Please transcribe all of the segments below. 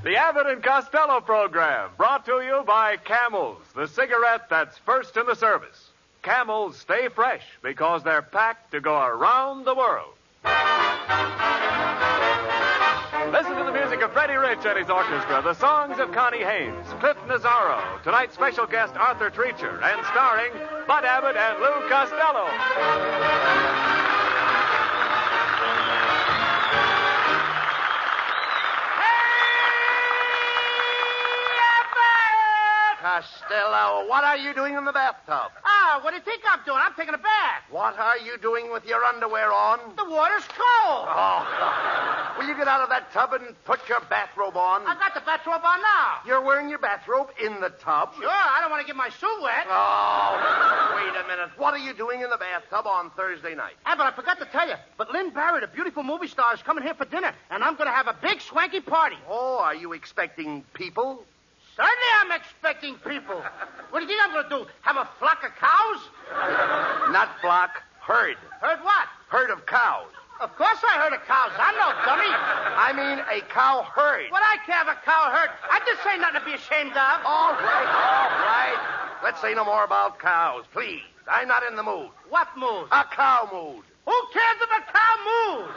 The Abbott and Costello program, brought to you by Camels, the cigarette that's first in the service. Camels stay fresh because they're packed to go around the world. Listen to the music of Freddie Rich and his orchestra, the songs of Connie Haynes, Cliff Nazzaro, tonight's special guest Arthur Treacher, and starring Bud Abbott and Lou Costello. Costello, what are you doing in the bathtub? What do you think I'm doing? I'm taking a bath. What are you doing with your underwear on? The water's cold. Oh, will you get out of that tub and put your bathrobe on? I got the bathrobe on now. You're wearing your bathrobe in the tub? Sure, I don't want to get my suit wet. Oh, wait a minute. What are you doing in the bathtub on Thursday night? But I forgot to tell you. But Lynn Barry, the beautiful movie star, is coming here for dinner, and I'm going to have a big swanky party. Oh, are you expecting people? Certainly I'm expecting people. What do you think I'm going to do? Have a flock of cows? Not flock, herd. Herd what? Herd of cows. Of course I heard of cows. I'm no dummy. I mean a cow herd. What I care of a cow herd? I just say nothing to be ashamed of. All right. Let's say no more about cows, please. I'm not in the mood. What mood? A cow mood. Who cares if a cow moves?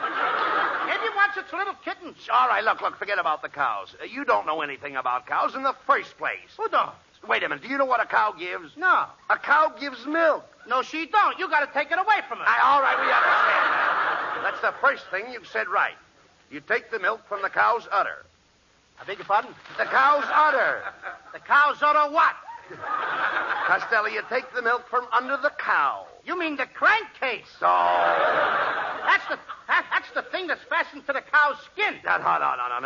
Maybe it wants its little kittens. All right, look, forget about the cows. You don't know anything about cows in the first place. Who don't? Wait a minute, do you know what a cow gives? No. A cow gives milk. No, she don't. You got to take it away from her. All right, we understand that. That's the first thing you've said right. You take the milk from the cow's udder. I beg your pardon? The cow's udder. The cow's udder what? Costello, you take the milk from under the cow. You mean the crankcase? Oh. That's the thing that's fastened to the cow's skin. No,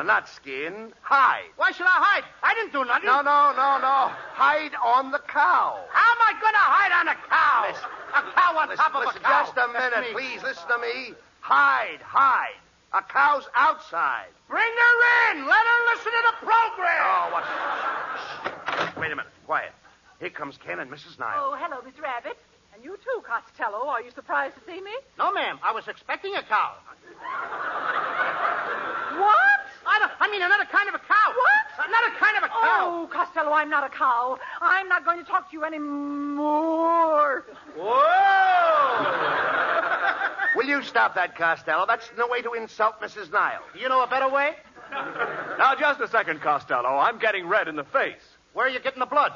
not skin. Hide. Why should I hide? I didn't do nothing. No. Hide on the cow. How am I going to hide on a cow? Listen, a cow on top of a cow. Just a minute, please. Listen to me. Hide. A cow's outside. Bring her in. Let her listen to the program. Oh, what? Shh. Wait a minute. Quiet. Here comes Ken and Mrs. Niles. Oh, hello, Mr. Abbott. And you too, Costello. Are you surprised to see me? No, ma'am. I was expecting a cow. What? I mean, another kind of a cow. What? Another kind of a cow. Oh, Costello, I'm not a cow. I'm not going to talk to you anymore. Whoa! Will you stop that, Costello? That's no way to insult Mrs. Niles. Do you know a better way? Now, just a second, Costello. I'm getting red in the face. Where are you getting the blood?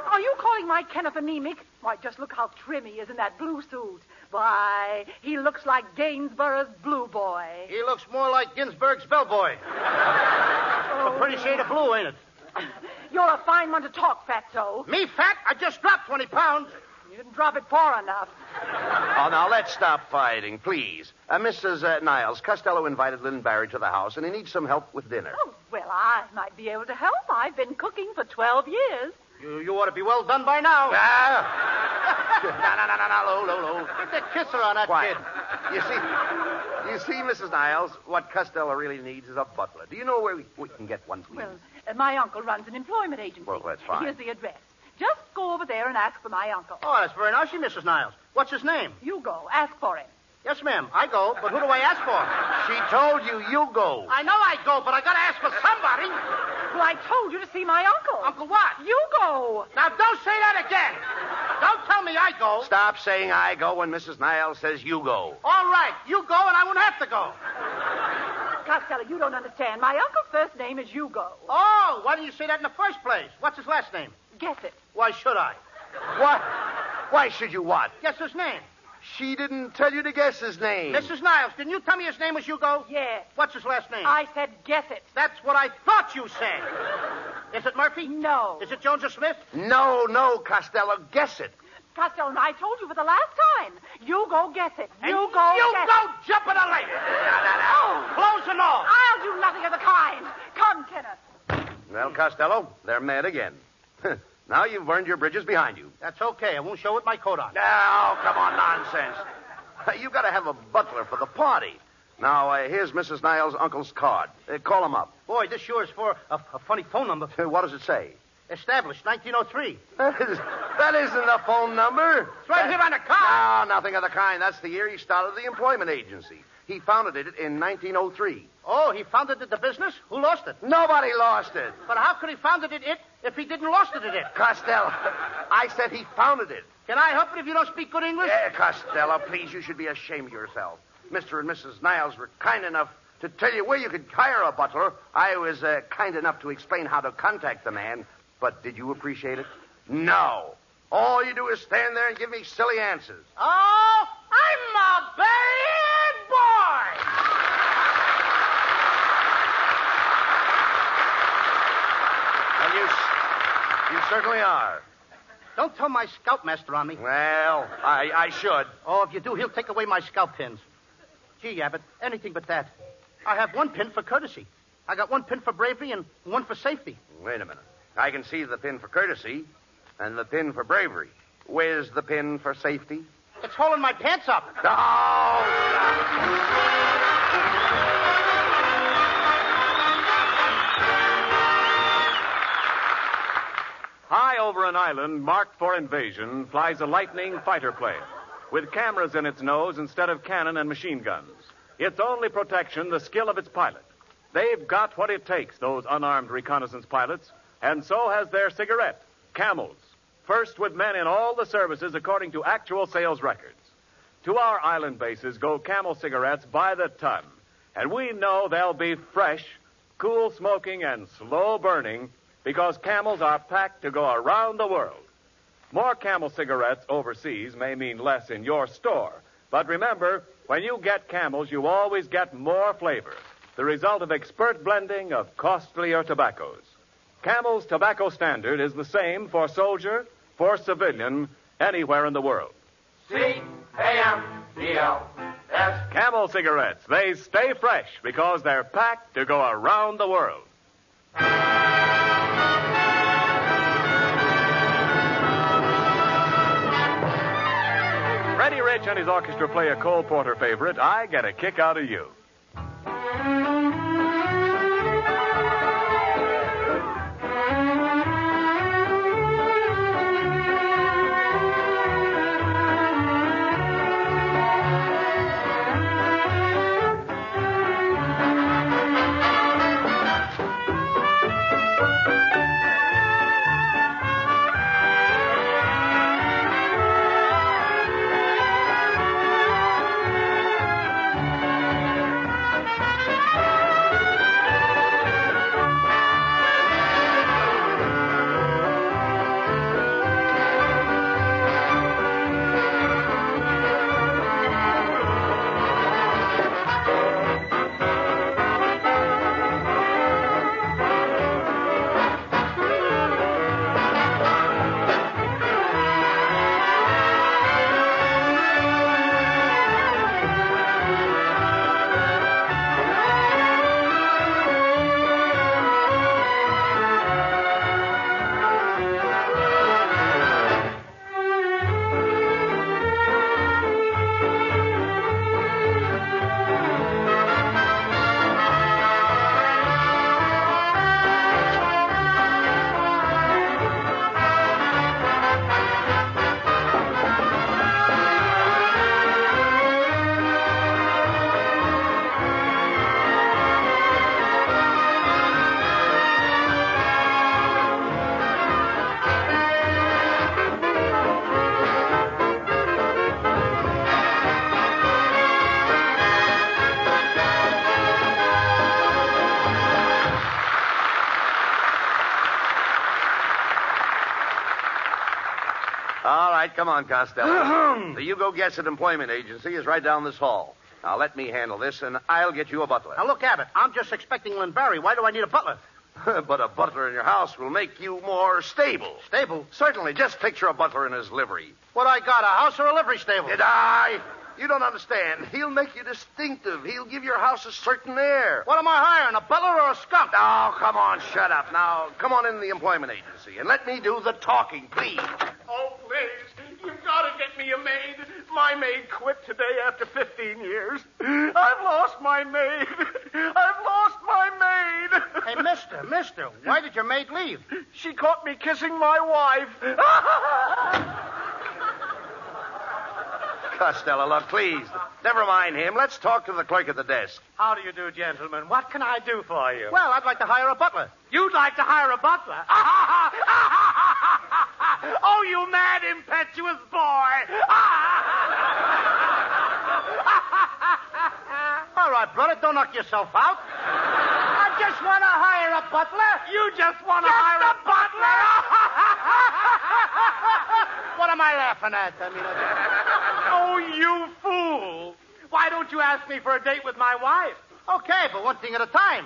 Are you calling my Kenneth anemic? Why, just look how trim he is in that blue suit. Why, he looks like Gainsborough's blue boy. He looks more like Ginsburg's bellboy. A pretty shade of blue, ain't it? You're a fine one to talk, Fatso. Me fat? I just dropped 20 pounds. You didn't drop it far enough. Oh, now, let's stop fighting, please. Mrs. Niles, Costello invited Lynn Barry to the house, and he needs some help with dinner. Oh, well, I might be able to help. I've been cooking for 12 years. You ought to be well done by now. No. Get that kisser on that Quiet. kid. You see, Mrs. Niles, what Costello really needs is a butler. Do you know where we can get one, please? Well, my uncle runs an employment agency. Well, that's fine. Here's the address. Just go over there and ask for my uncle. Oh, that's very nice of you, Mrs. Niles. What's his name? You go. Ask for him. Yes, ma'am. I go, but who do I ask for? She told you go. I know I go, but I gotta ask for somebody. Well, I told you to see my uncle. Uncle what? You go. Now, don't say that again. Don't tell me I go. Stop saying I go when Mrs. Niles says you go. All right. You go, and I won't have to go. Costello, you don't understand. My uncle's first name is Hugo. Oh, why didn't you say that in the first place? What's his last name? Guess it. Why should I? What? Why should you what? Guess his name. She didn't tell you to guess his name. Mrs. Niles, didn't you tell me his name was Hugo? Yes. What's his last name? I said guess it. That's what I thought you said. Is it Murphy? No. Is it Jones or Smith? No, Costello. Guess it. Costello, and I told you for the last time. You go guess it. And You go guess go it. jump in a lake. Close and all. I'll do nothing of the kind. Come, Kenneth. Well, Costello, they're mad again. Now you've burned your bridges behind you. That's okay. I won't show with my coat on. Now, come on, nonsense. You've got to have a butler for the party. Now, here's Mrs. Niles' uncle's card. Call him up. Boy, this sure is for a funny phone number. What does it say? Established 1903. That isn't the phone number. It's right here on the card. No, nothing of the kind. That's the year he started the employment agency. He founded it in 1903. Oh, he founded the business? Who lost it? Nobody lost it. But how could he founded it if he didn't lost it? Costello, I said he founded it. Can I help it if you don't speak good English? Costello, please, you should be ashamed of yourself. Mr. and Mrs. Niles were kind enough to tell you where you could hire a butler. I was kind enough to explain how to contact the man. But did you appreciate it? No. All you do is stand there and give me silly answers. Oh, I'm a bad boy. And you certainly are. Don't tell my scoutmaster on me. Well, I should. Oh, if you do, he'll take away my scalp pins. Gee, Abbott, anything but that. I have one pin for courtesy. I got one pin for bravery and one for safety. Wait a minute. I can see the pin for courtesy and the pin for bravery. Where's the pin for safety? It's holding my pants up. Oh! High over an island marked for invasion flies a Lightning fighter plane with cameras in its nose instead of cannon and machine guns. Its only protection, the skill of its pilot. They've got what it takes, those unarmed reconnaissance pilots, and so has their cigarette, Camels. First with men in all the services according to actual sales records. To our island bases go Camel cigarettes by the ton, and we know they'll be fresh, cool smoking, and slow burning because Camels are packed to go around the world. More Camel cigarettes overseas may mean less in your store, but remember, when you get Camels, you always get more flavor, the result of expert blending of costlier tobaccos. Camel's tobacco standard is the same for soldier, for civilian, anywhere in the world. C-A-M-E-L-S. Camel cigarettes. They stay fresh because they're packed to go around the world. Freddie Rich and his orchestra play a Cole Porter favorite, I Get a Kick Out of You. All right, come on, Costello. The You Go Guessett Employment Agency is right down this hall. Now, let me handle this, and I'll get you a butler. Now, look, Abbott, I'm just expecting Lynn Barry. Why do I need a butler? But a butler in your house will make you more stable. Stable? Certainly. Just picture a butler in his livery. What I got, a house or a livery stable? Did I? You don't understand. He'll make you distinctive. He'll give your house a certain air. What am I hiring, a butler or a skunk? Oh, come on, shut up. Now, come on in the employment agency, and let me do the talking, please. Oh, please. You've got to get me a maid. My maid quit today after 15 years. I've lost my maid. I've lost my maid. Hey, mister, why did your maid leave? She caught me kissing my wife. Costello, look, please. Never mind him. Let's talk to the clerk at the desk. How do you do, gentlemen? What can I do for you? Well, I'd like to hire a butler. You'd like to hire a butler? Oh, you mad, impetuous boy! All right, brother, don't knock yourself out. I just want to hire a butler. You just want to hire a butler? What am I laughing at? Oh, you fool! Why don't you ask me for a date with my wife? Okay, but one thing at a time.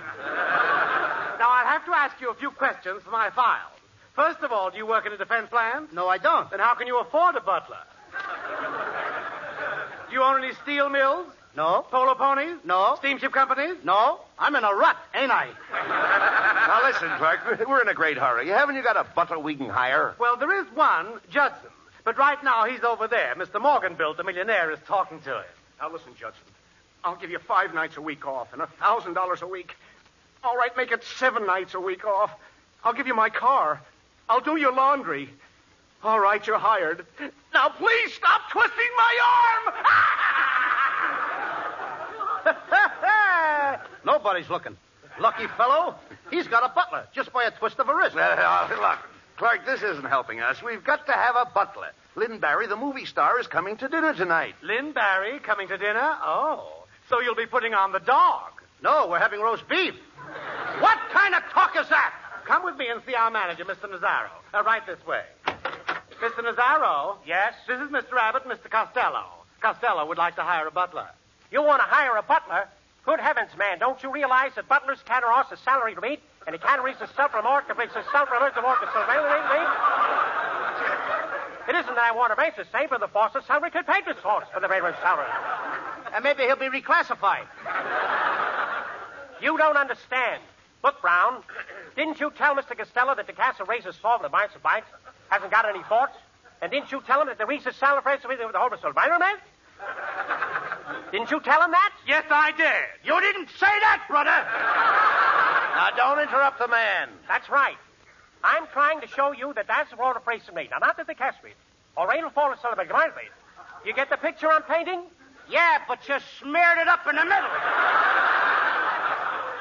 Now, I'll have to ask you a few questions for my file. First of all, do you work in a defense plant? No, I don't. Then how can you afford a butler? Do you own any steel mills? No. Polo ponies? No. Steamship companies? No. I'm in a rut, ain't I? Now, listen, clerk. We're in a great hurry. Haven't you got a butler we can hire? Well, there is one, Judson. But right now, he's over there. Mr. Morganbilt, the millionaire, is talking to him. Now, listen, Judson. I'll give you 5 nights a week off and $1,000 a week. All right, make it 7 nights a week off. I'll give you my car. I'll do your laundry. All right, you're hired. Now, please stop twisting my arm! Nobody's looking. Lucky fellow. He's got a butler just by a twist of a wrist. Look, clerk, this isn't helping us. We've got to have a butler. Lynn Barry, the movie star, is coming to dinner tonight. Lynn Barry coming to dinner? Oh, so you'll be putting on the dog. No, we're having roast beef. What kind of talk is that? Come with me and see our manager, Mr. Nazaro. Right this way. Mr. Nazaro? Yes? This is Mr. Abbott and Mr. Costello. Costello would like to hire a butler. You want to hire a butler? Good heavens, man, don't you realize that butlers can't earn a salary to meet, and he can't reach a self-remark to reach a self-remark to It isn't that I want to raise the same for the Foster's salary could pay this horse for the very salary. And maybe he'll be reclassified. You don't understand. Look, Brown, didn't you tell Mr. Costello that the Castle raises solve the bites of bites? Hasn't got any thoughts? And didn't you tell him that the Reese's salad phrase with the whole soul man? Didn't you tell him that? Yes, I did. You didn't say that, brother. Now, don't interrupt the man. That's right. I'm trying to show you that that's the role of phrase to me. Now, not that the Castle or it'll fall to celebrate my face. You get the picture I'm painting? Yeah, but you smeared it up in the middle.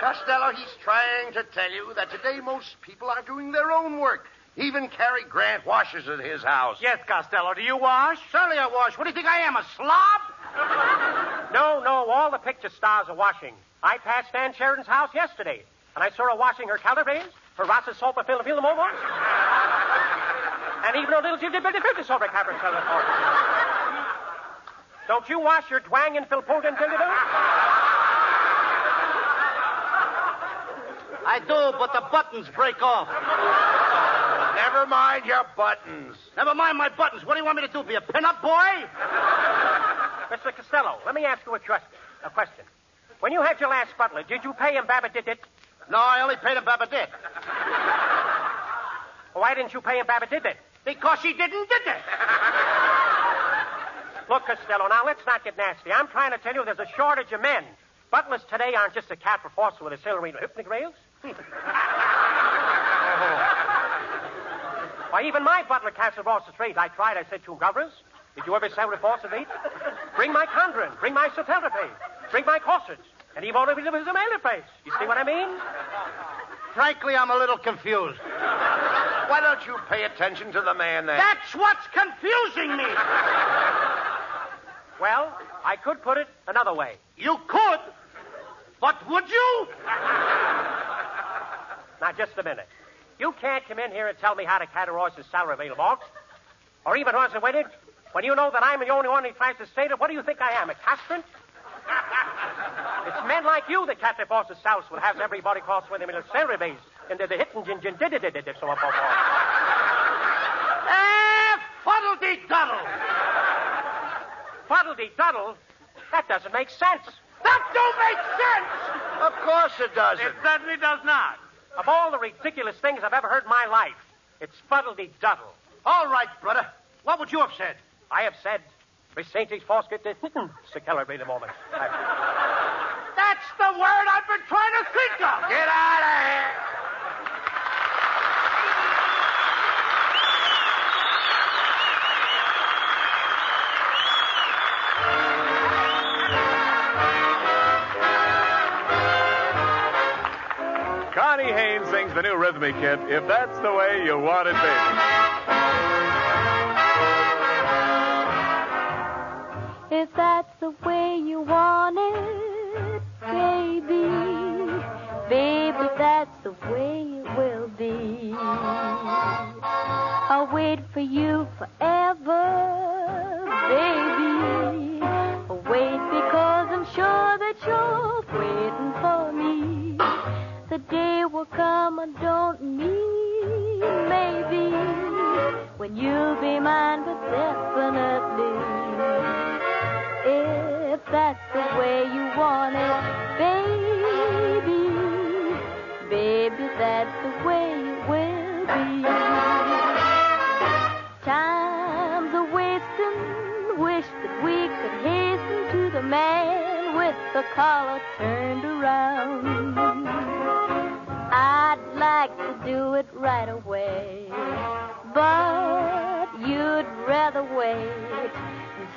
Costello, he's trying to tell you that today most people are doing their own work. Even Cary Grant washes at his house. Yes, Costello. Do you wash? Certainly I wash. What do you think I am, a slob? No, all the picture stars are washing. I passed Ann Sheridan's house yesterday, and I saw her washing her calabrese, her rasa soap, and film over. And even a little filter soap, Don't you wash your twang and filpult and filter? I do, but the buttons break off. Never mind your buttons. Never mind my buttons. What do you want me to do, be a pin-up boy? Mr. Costello, let me ask you a question. When you had your last butler, did you pay him Babbitt? No, I only paid him Babbitt. Why didn't you pay him Babbitt? Because he didn't did it. Look, Costello, now let's not get nasty. I'm trying to tell you there's a shortage of men. Butlers today aren't just a cat for Foster with a celery hypnic rails. Why, even my butler cats have lost the trade. I said to governors, did you ever say with Foster meat? Bring my conjuring, bring my satirapy, bring my corsets, and even all of his mail face. You see what I mean? Frankly, I'm a little confused. Why don't you pay attention to the man then? That's what's confusing me. Well, I could put it another way. You could, but would you? Now, just a minute. You can't come in here and tell me how to categorize his salary available, or even once waited, when you know that I'm the only one who tries to state it. What do you think I am, a castrant? It's men like you that Captain Foster's South will have everybody cross with him in a salary base, and they're the hitting gin so on. Fuddle-dee-duddle. Fuddle-dee-duddle? That doesn't make sense. That don't make sense. Of course it doesn't. It certainly does not. Of all the ridiculous things I've ever heard in my life, it's fuddle-dee-duddle. All right, brother. What would you have said? I have said, St. Fosket, celebrate a moment. That's the word I've been trying to think of. Get out of here. Connie Haynes sings the new rhythmic hit, If That's the Way You Want It, Baby. If that's the way you want it, baby, baby, that's the way it will be. I'll wait for you forever, baby. I'll wait because I'm sure that you're waiting for me. The day will come, I don't mean maybe, when you'll be mine, but definitely. If that's the way you want it, baby, baby, that's the way it will be. Time's a wasting, wish that we could hasten to the man with the collar turned around. I'd like to do it right away, but you'd rather wait.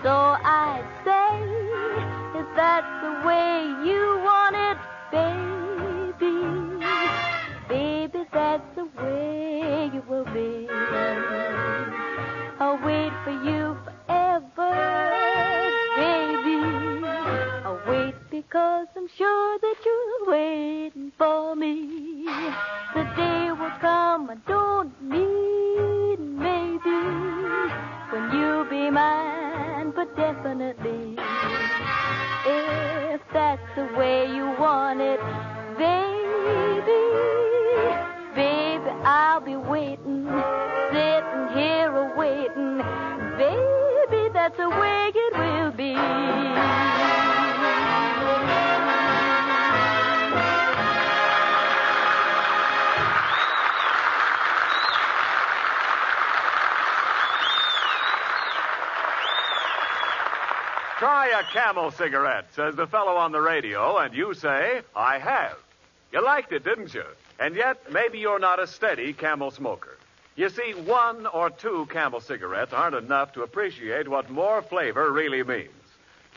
So I say, if that's the way you want it, baby, baby, that's the way you will be. I'll wait for you forever, baby. I'll wait because I'm sure that you're waiting for me. The day will come, I don't need maybe, when you'll be mine, but definitely, if that's the way you want it, baby, baby, I'll be waiting, sitting here awaiting, baby, that's the way it will be. Try a Camel cigarette, says the fellow on the radio, and you say, I have. You liked it, didn't you? And yet, maybe you're not a steady Camel smoker. You see, 1 or 2 Camel cigarettes aren't enough to appreciate what more flavor really means.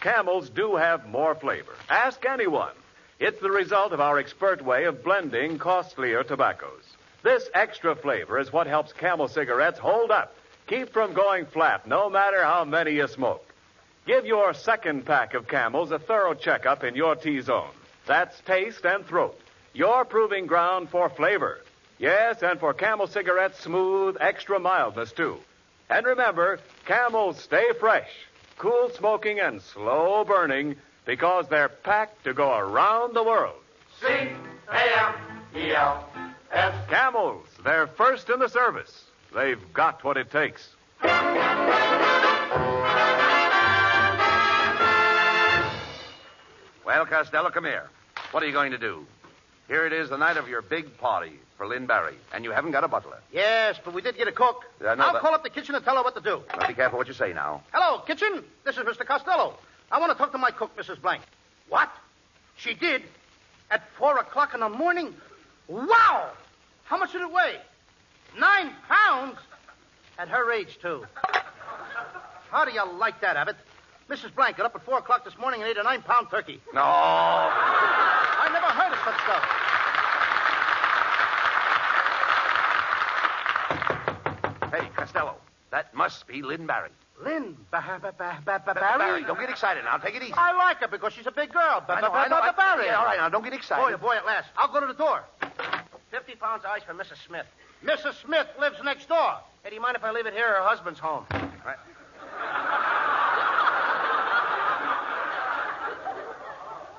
Camels do have more flavor. Ask anyone. It's the result of our expert way of blending costlier tobaccos. This extra flavor is what helps Camel cigarettes hold up, keep from going flat, no matter how many you smoke. Give your second pack of Camels a thorough checkup in your T-zone. That's taste and throat. Your proving ground for flavor. Yes, and for Camel cigarettes, smooth, extra mildness, too. And remember, Camels stay fresh, cool smoking and slow burning because they're packed to go around the world. C-A-M-E-L-S. Camels, they're first in the service. They've got what it takes. Well, Costello, come here. What are you going to do? Here it is, the night of your big party for Lynn Barry, and you haven't got a butler. Yes, but we did get a cook. I'll call up the kitchen and tell her what to do. Now, be careful what you say now. Hello, kitchen. This is Mr. Costello. I want to talk to my cook, Mrs. Blank. What? She did? At 4 o'clock in the morning? Wow! How much did it weigh? 9 pounds? At her age, too. How do you like that, Abbott? Mrs. Blank got up at 4 o'clock this morning and ate a 9-pound turkey. No. I never heard of such stuff. Hey, Costello, that must be Lynn Barry. Lynn Barry? Barry, don't get excited now. Take it easy. I like her because she's a big girl. I know. Barry. Yeah, all right, now, don't get excited. Boy, at last. I'll go to the door. 50 pounds ice for Mrs. Smith. Mrs. Smith lives next door. Hey, do you mind if I leave it here? Her husband's home. Right.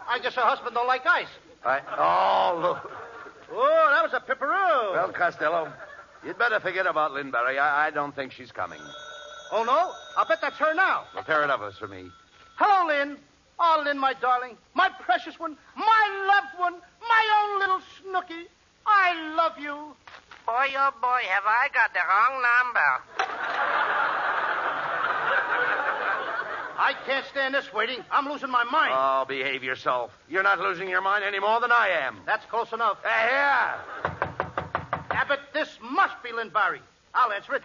I guess her husband don't like ice. Oh, look. Oh, that was a pipperoo. Well, Costello, you'd better forget about Lynn Barry. I don't think she's coming. Oh, no? I'll bet that's her now. Well, tear it up for me. Hello, Lynn. Oh, Lynn, my darling. My precious one. My loved one. My own little snooky. I love you. Boy, oh, boy, have I got the wrong number. I can't stand this waiting. I'm losing my mind. Oh, behave yourself. You're not losing your mind any more than I am. That's close enough. Here. Abbott, this must be Lynn Barry. I'll answer it.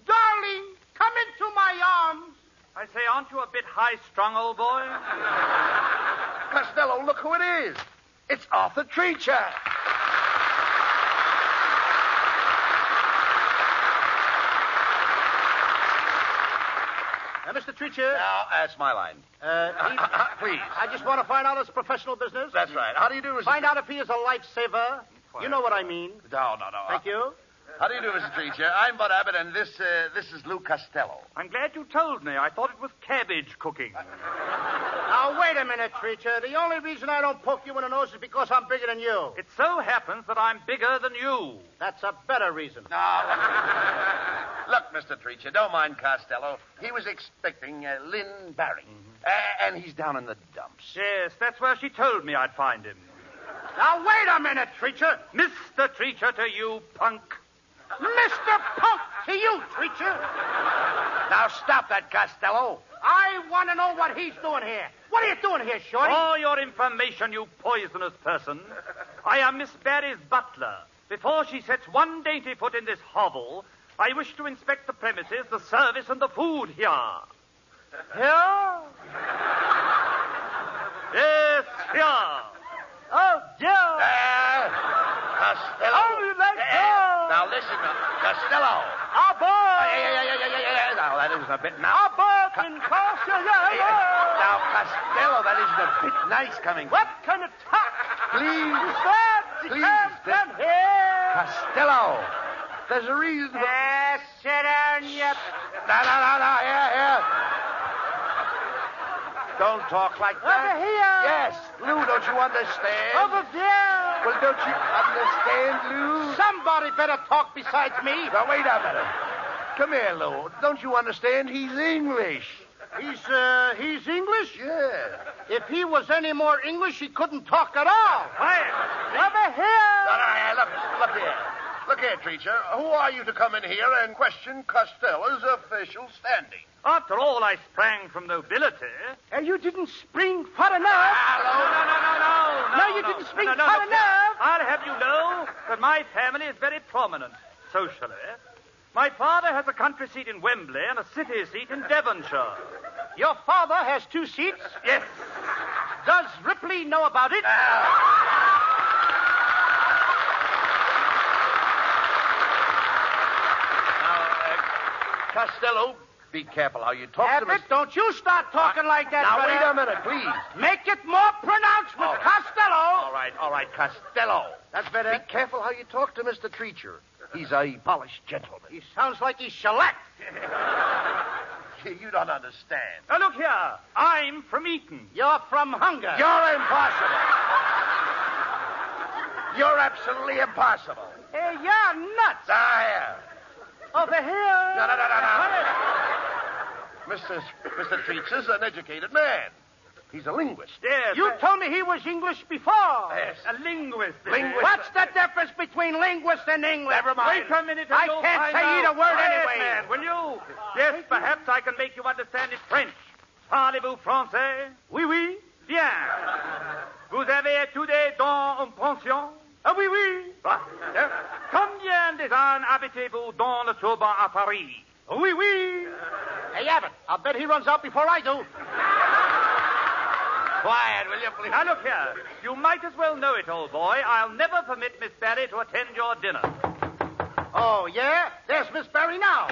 Darling, come into my arms. I say, aren't you a bit high-strung, old boy? Costello, look who it is. It's Arthur Treacher. Mr. Treacher. Now, that's my line. Please. I just want to find out his professional business. That's right. How do you do, Mr. Find out if he is a lifesaver. You know what I mean. No. Thank you. How do you do, Mr. Treacher? I'm Bud Abbott, and this is Lou Costello. I'm glad you told me. I thought it was cabbage cooking. Now, wait a minute, Treacher. The only reason I don't poke you in the nose is because I'm bigger than you. It so happens that I'm bigger than you. That's a better reason. No. Look, Mr. Treacher, don't mind Costello. He was expecting Lynn Barry, and he's down in the dumps. Yes, that's where she told me I'd find him. Now, wait a minute, Treacher. Mr. Treacher to you, punk. Mr. Punk to you, Treacher. Now, stop that, Costello. I want to know what he's doing here. What are you doing here, Shorty? For your information, you poisonous person, I am Miss Barry's butler. Before she sets one dainty foot in this hovel, I wish to inspect the premises, the service, and the food here. Here? Yes, here. Oh, dear. Costello. Oh, let go. Now, listen, Costello. Abbott. Yeah. Now, that isn't a bit now. Abbott and Costello. Now, Costello, that isn't a bit nice coming. What kind of talk? Please. You can't come here. Costello. There's a reason for... Sit down, you... No. Yeah. Don't talk like that. Over here. Yes. Lou, don't you understand? Over there. Well, don't you understand, Lou? Somebody better talk besides me. Now, wait a minute. Come here, Lou. Don't you understand? He's English. He's English? Yeah. If he was any more English, he couldn't talk at all. Over here. No, look here. Look here, Treacher. Who are you to come in here and question Costello's official standing? After all, I sprang from nobility. You didn't spring far enough. No, you didn't spring far enough. I'll have you know that my family is very prominent socially. My father has a country seat in Wembley and a city seat in Devonshire. Your father has 2 seats? Yes. Does Ripley know about it? Costello, be careful how you talk to Abbott, don't you start talking like that, Now, brother. wait a minute, please. Make it more pronounced with Costello. All right, Costello. That's better. Be careful how you talk to Mr. Treacher. He's a polished gentleman. He sounds like he's shellacked. You don't understand. Now, look here. I'm from Eton. You're from hunger. You're impossible. You're absolutely impossible. Hey, you're nuts. Here. Over here. No. Mr. Treacher's an educated man. He's a linguist. Yes. You told me he was English before. Yes. A linguist. What's the difference between linguist and English? Never mind. Wait a minute. I can't say either word anyway. Man, will you? Yes, perhaps I can make you understand it French. Parlez-vous français? Oui. Bien. Vous avez étudié dans une pension? Ah, oui. Combien de gens habitez-vous dans le Sorbonne à Paris? Oui. Hey, Abbott, I'll bet he runs out before I do. Quiet, will you, please? Now, look here. You might as well know it, old boy. I'll never permit Miss Barry to attend your dinner. Oh, yeah? There's Miss Barry now.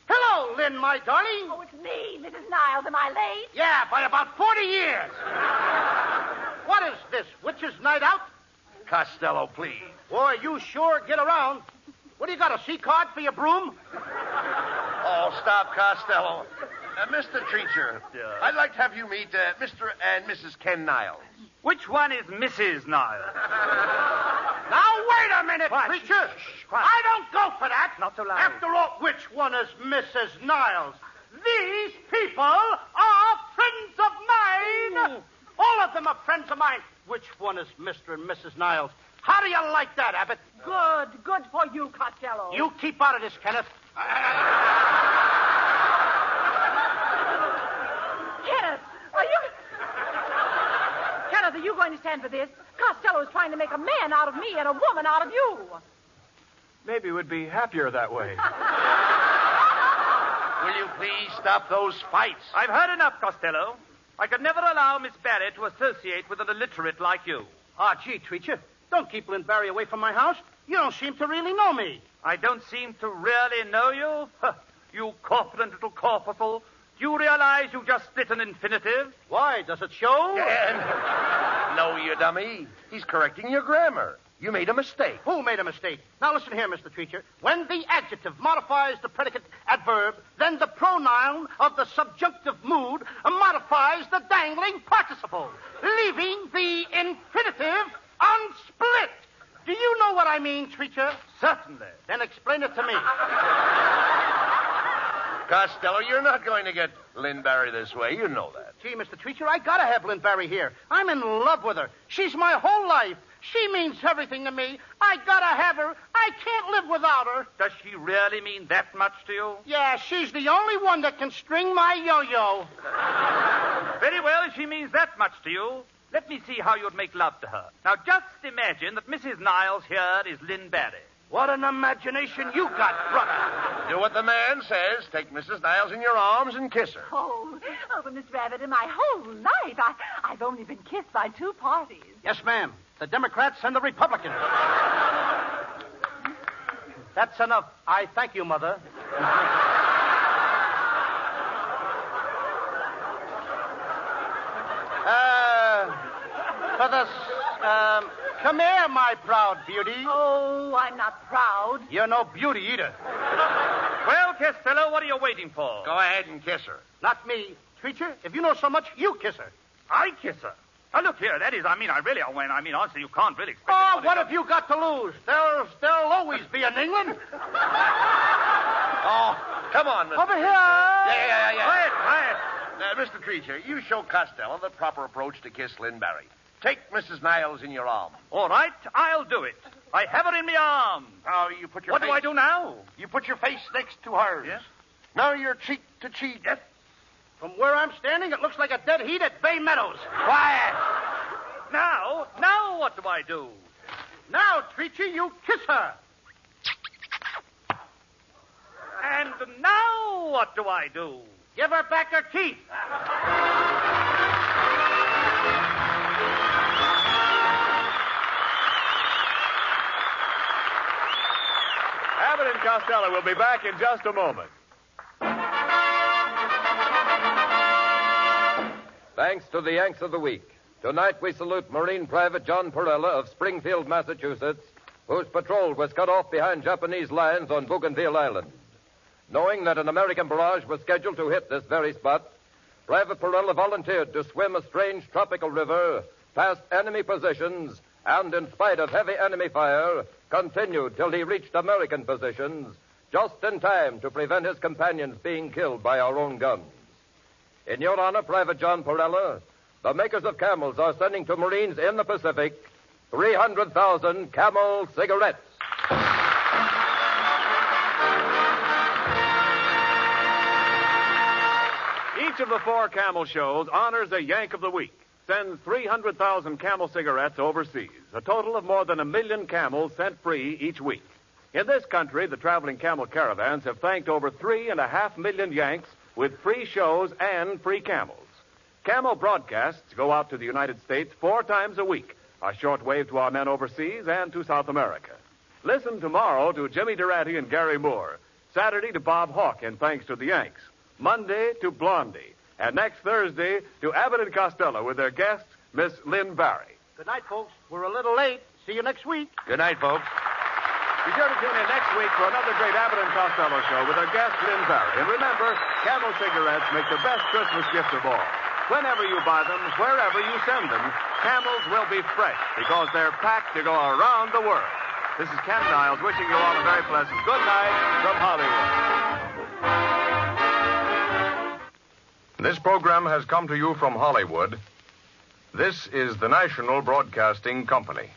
Hello, Lynn, my darling. Oh, it's me, Mrs. Niles. Am I late? Yeah, by about 40 years. What is this, witch's night out? Costello, please. Boy, you sure get around. What do you got, a C-card for your broom? Oh, stop, Costello. Mr. Treacher, Yeah. I'd like to have you meet Mr. and Mrs. Ken Niles. Which one is Mrs. Niles? Now, wait a minute, Quiet. preacher. Quiet. I don't go for that. Not so loud. After all, which one is Mrs. Niles? These people are friends of mine. All of them are friends of mine. Which one is Mr. and Mrs. Niles? How do you like that, Abbott? Good for you, Costello. You keep out of this, Kenneth. Kenneth, are you going to stand for this? Costello is trying to make a man out of me and a woman out of you. Maybe we'd be happier that way. Will you please stop those fights? I've heard enough, Costello. I could never allow Miss Barry to associate with an illiterate like you. Gee, Treacher, don't keep Lynn Barry away from my house. You don't seem to really know me. I don't seem to really know you? You corpulent little corpuscle. Do you realize you just split an infinitive? Why? Does it show? No, you dummy. He's correcting your grammar. You made a mistake. Who made a mistake? Now listen here, Mr. Treacher. When the adjective modifies the predicate adverb, then the pronoun of the subjunctive mood modifies the dangling participle, leaving the infinitive unsplit. Do you know what I mean, Treacher? Certainly. Then explain it to me. Costello, you're not going to get Lynn Barry this way. You know that. Gee, Mr. Treacher, I gotta have Lynn Barry here. I'm in love with her. She's my whole life. She means everything to me. I gotta have her. I can't live without her. Does she really mean that much to you? Yeah, she's the only one that can string my yo-yo. Very well, if she means that much to you, let me see how you'd make love to her. Now, just imagine that Mrs. Niles here is Lynn Barry. What an imagination you got, brother. Do what the man says. Take Mrs. Niles in your arms and kiss her. Oh, but Miss Rabbit, in my whole life, I've only been kissed by two parties. Yes, ma'am. The Democrats and the Republicans. That's enough. I thank you, Mother. Come here, my proud beauty. Oh, I'm not proud. You're no beauty either. Well, Costello, what are you waiting for? Go ahead and kiss her. Not me. Treacher, if you know so much, you kiss her. I kiss her. Now, look here, that is, honestly, you can't really expect... Oh, what have you got to lose? There'll always be an England. Oh, come on, Mr. Over here. Yeah. Quiet. Mr. Treacher, you show Costello the proper approach to kiss Lynn Barry. Take Mrs. Niles in your arm. All right, I'll do it. I have her in my arms. Now, you put your What face... do I do now? You put your face next to hers. Yes. Now you're cheek to cheek. Yes. From where I'm standing, it looks like a dead heat at Bay Meadows. Quiet. Now what do I do? Now, Treacher, you kiss her. And now what do I do? Give her back her teeth. Abbott and Costello will be back in just a moment. Thanks to the Yanks of the Week. Tonight we salute Marine Private John Perella of Springfield, Massachusetts, whose patrol was cut off behind Japanese lines on Bougainville Island. Knowing that an American barrage was scheduled to hit this very spot, Private Perella volunteered to swim a strange tropical river past enemy positions and, in spite of heavy enemy fire, continued till he reached American positions, just in time to prevent his companions being killed by our own guns. In your honor, Private John Perella, the makers of Camels are sending to Marines in the Pacific 300,000 Camel cigarettes. Each of the four Camel shows honors a Yank of the Week, sends 300,000 Camel cigarettes overseas, a total of more than 1 million camels sent free each week. In this country, the traveling camel caravans have thanked over 3.5 million Yanks with free shows and free camels. Camel broadcasts go out to the United States 4 times a week, a shortwave to our men overseas and to South America. Listen tomorrow to Jimmy Durante and Gary Moore, Saturday to Bob Hawke and Thanks to the Yanks, Monday to Blondie, and next Thursday to Abbott and Costello with their guest, Miss Lynn Barry. Good night, folks. We're a little late. See you next week. Good night, folks. Be sure to tune in next week for another great Abbott and Costello show with our guest, Lynn Barry. And remember, Camel cigarettes make the best Christmas gift of all. Whenever you buy them, wherever you send them, Camels will be fresh because they're packed to go around the world. This is Ken Niles wishing you all a very pleasant good night from Hollywood. This program has come to you from Hollywood. This is the National Broadcasting Company.